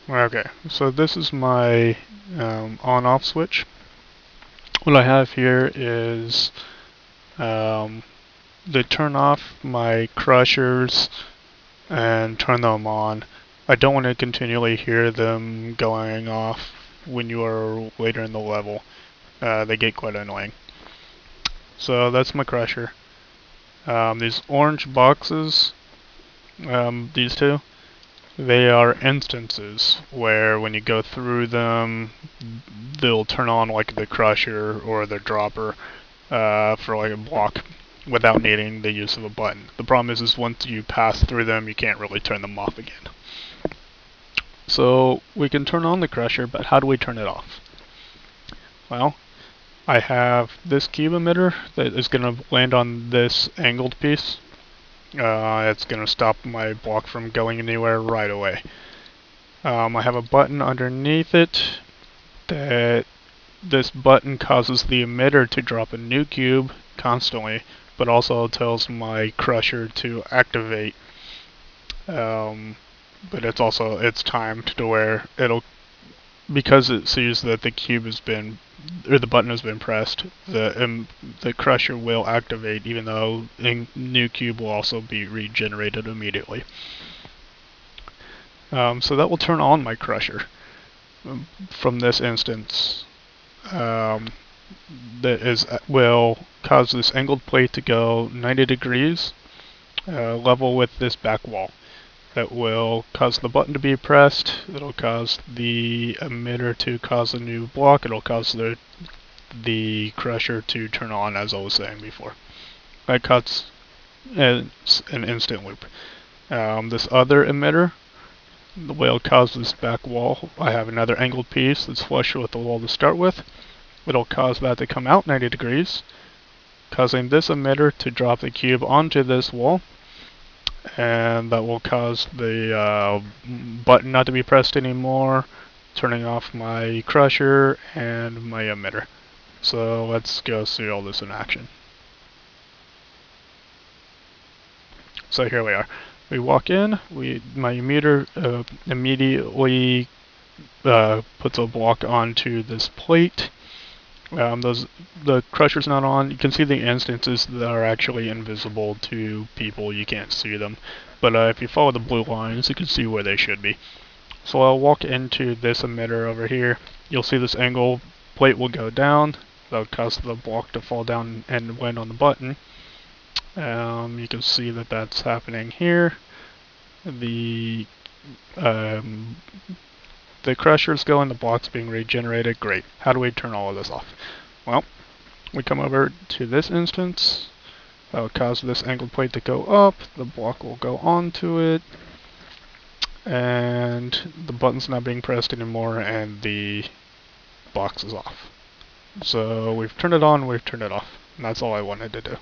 Okay, so this is my on-off switch. What I have here is they turn off my crushers and turn them on. I don't want to continually hear them going off when you are later in the level. They get quite annoying. So that's my crusher. These orange boxes, these two, they are instances where when you go through them, they'll turn on like the crusher or the dropper for like a block without needing the use of a button. The problem is once you pass through them, you can't really turn them off again. So we can turn on the crusher, but how do we turn it off? Well, I have this cube emitter that is going to land on this angled piece. It's going to stop my block from going anywhere right away. I have a button underneath it that this button causes the emitter to drop a new cube constantly, but also tells my crusher to activate. But it's timed to where it'll, because it sees that the cube has been, or the button has been pressed, the crusher will activate, even though a new cube will also be regenerated immediately. So that will turn on my crusher from this instance. Will cause this angled plate to go 90 degrees level with this back wall. That will cause the button to be pressed. It'll cause the emitter to cause a new block. It'll cause the crusher to turn on, as I was saying before. That cuts an instant loop. This other emitter will cause this back wall. I have another angled piece that's flush with the wall to start with. It'll cause that to come out 90 degrees, causing this emitter to drop the cube onto this wall, and that will cause the button not to be pressed anymore, turning off my crusher and my emitter. So let's go see all this in action. So here we are. We walk in, my emitter immediately puts a block onto this plate. The crusher's not on. You can see the instances that are actually invisible to people. You can't see them. But if you follow the blue lines, you can see where they should be. So I'll walk into this emitter over here. You'll see this angle plate will go down. That'll cause the block to fall down and land on the button. You can see that that's happening here. The crusher's going, the block's being regenerated. Great. How do we turn all of this off? Well, we come over to this instance. That'll cause this angled plate to go up. The block will go onto it. And the button's not being pressed anymore, and the box is off. So we've turned it on, we've turned it off. And that's all I wanted to do.